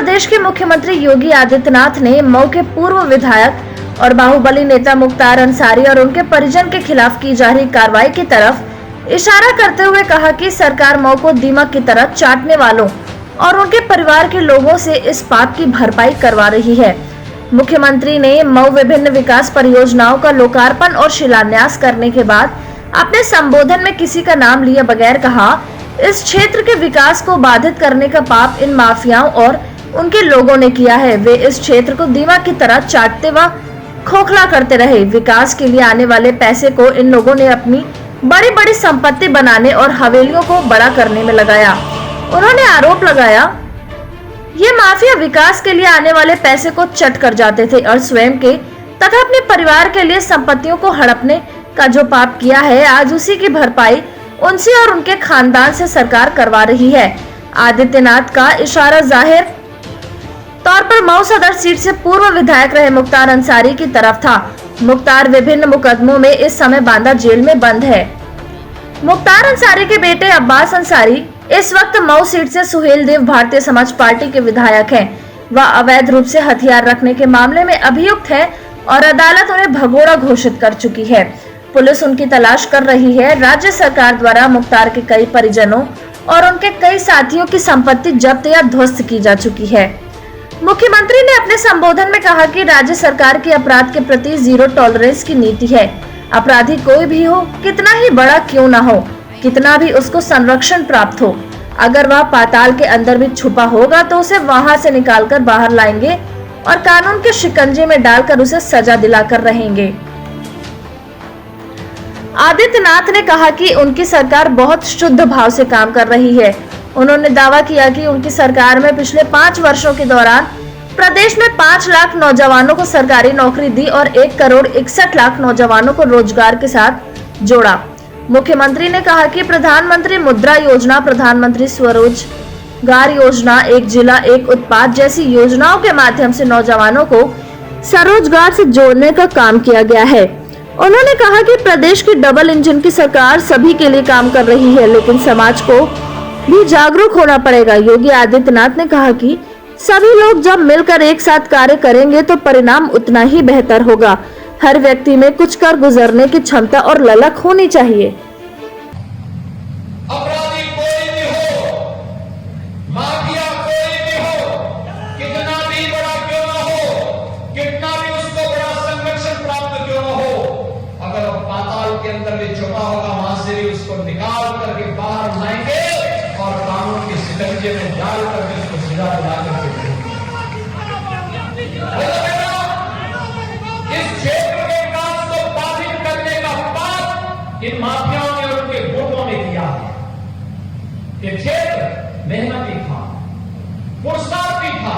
प्रदेश के मुख्यमंत्री योगी आदित्यनाथ ने मऊ के पूर्व विधायक और बाहुबली नेता मुख्तार अंसारी और उनके परिजन के खिलाफ की जा रही कार्रवाई की तरफ इशारा करते हुए कहा कि सरकार मऊ को दीमक की तरह चाटने वालों और उनके परिवार के लोगों से इस पाप की भरपाई करवा रही है। मुख्यमंत्री ने मऊ विभिन्न विकास परियोजनाओं का लोकार्पण और शिलान्यास करने के बाद अपने संबोधन में किसी का नाम लिए बगैर कहा, इस क्षेत्र के विकास को बाधित करने का पाप इन माफियाओं और उनके लोगों ने किया है। वे इस क्षेत्र को दीमक की तरह चाटते व खोखला करते रहे। विकास के लिए आने वाले पैसे को इन लोगों ने अपनी बड़ी बड़ी संपत्ति बनाने और हवेलियों को बड़ा करने में लगाया। उन्होंने आरोप लगाया, ये माफिया विकास के लिए आने वाले पैसे को चट कर जाते थे और स्वयं के तथा अपने परिवार के लिए संपत्तियों को हड़पने का जो पाप किया है, आज उसी की भरपाई उनसे और उनके खानदान से सरकार करवा रही है। आदित्यनाथ का इशारा जाहिर तौर पर मऊ सदर सीट से पूर्व विधायक रहे मुख्तार अंसारी की तरफ था। मुख्तार विभिन्न मुकदमों में इस समय बांदा जेल में बंद है। मुख्तार अंसारी के बेटे अब्बास अंसारी इस वक्त मऊ सीट से सुहेल देव भारतीय समाज पार्टी के विधायक हैं। वह अवैध रूप से हथियार रखने के मामले में अभियुक्त है और अदालत उन्हें भगोड़ा घोषित कर चुकी है। पुलिस उनकी तलाश कर रही है। राज्य सरकार द्वारा मुख्तार के कई परिजनों और उनके कई साथियों की संपत्ति जब्त या ध्वस्त की जा चुकी है। मुख्यमंत्री ने अपने संबोधन में कहा कि राज्य सरकार की अपराध के प्रति जीरो टॉलरेंस की नीति है। अपराधी कोई भी हो, कितना ही बड़ा क्यों न हो, कितना भी उसको संरक्षण प्राप्त हो, अगर वह पाताल के अंदर भी छुपा होगा तो उसे वहां से निकालकर बाहर लाएंगे और कानून के शिकंजे में डालकर उसे सजा दिलाकर रहेंगे। आदित्यनाथ ने कहा कि उनकी सरकार बहुत शुद्ध भाव से काम कर रही है। उन्होंने दावा किया कि उनकी सरकार में पिछले 5 वर्षों के दौरान प्रदेश में 5 लाख नौजवानों को सरकारी नौकरी दी और 1 करोड़ 61 लाख नौजवानों को रोजगार के साथ जोड़ा। मुख्यमंत्री ने कहा कि प्रधानमंत्री मुद्रा योजना, प्रधानमंत्री स्वरोजगार योजना, एक जिला एक उत्पाद जैसी योजनाओं के माध्यम से नौजवानों को स्वरोजगार से जोड़ने का काम किया गया है। उन्होंने कहा कि प्रदेश की डबल इंजन की सरकार सभी के लिए काम कर रही है, लेकिन समाज को भी जागरूक होना पड़ेगा। योगी आदित्यनाथ ने कहा कि सभी लोग जब मिलकर एक साथ कार्य करेंगे तो परिणाम उतना ही बेहतर होगा। हर व्यक्ति में कुछ कर गुजरने की क्षमता और ललक होनी चाहिए। अपराधी कोई भी हो, माफिया कोई भी हो, कितना भी बड़ा क्यों न हो, कितना भी उसको बड़ा संरक्षण प्राप्त क्यों न हो, अगर पाताल के अंदर भी छुपा होगा, वहां से भी उसको निकाल करके बाहर लाएंगे और कानून के शिकंजे में डाल करके उसको सजा दिला करके इस क्षेत्र के विकास को बाधित करने का पाप इन माफियाओं ने और उनके गुंडों ने किया है। ये क्षेत्र मेहनती था, पुरुषार्थी था।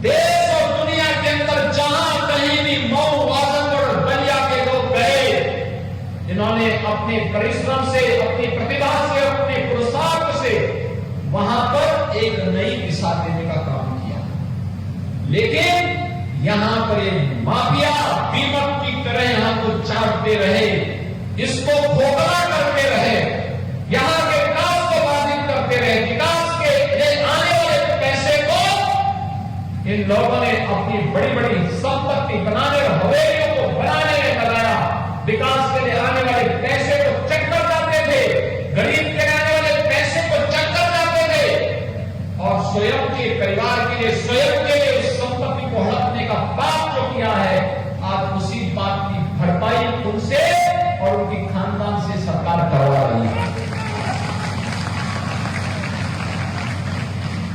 देश और दुनिया के अंदर जहां कहीं भी मऊ, आजमगढ़ और बलिया के लोग गए, इन्होंने अपने परिश्रम से, अपनी प्रतिभा से, अपने पुरुषार्थ से वहां पर एक नई दिशा देने का काम किया। लेकिन यहां पर ये माफिया दीमक की तरह यहां को चाटते रहे, इसको खोखला करते रहे, यहां के विकास को बाधित करते रहे। विकास के लिए आने वाले पैसे को इन लोगों ने अपनी बड़ी बड़ी संपत्ति बनाने और हवेलियों को बनाने में लगाया। विकास के लिए आने वाले पैसे को चक्कर जाते थे, गरीब के आने वाले पैसे को चक्कर जाते थे और स्वयं के परिवार के लिए, स्वयं के लिए उस संपत्ति को हड़पने का पाप जो किया है, आज उसी बात की भरपाई उनसे और उनकी खानदान से सरकार करवा रही है।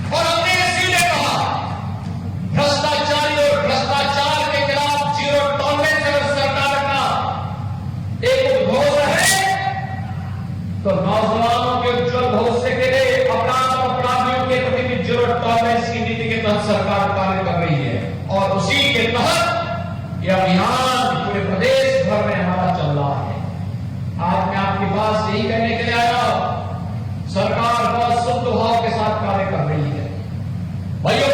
और हमने सीधे कहा, भ्रष्टाचारी और भ्रष्टाचार के खिलाफ जीरो टॉलरेंस अगर सरकार का एक उद्घोष है तो नौजवानों के उज्जवल भविष्य के लिए अपराध और अपराधियों के प्रति भी जीरो टॉलरेंस की नीति के तहत सरकार कार्य कर रही है। और उसी के तहत यह अभियान पूरे प्रदेश भर में हमारा चल रहा है। आज मैं आपके पास यही कहने के लिए आया, सरकार बहुत शुद्ध भाव के साथ कार्य कर रही है। भाइयों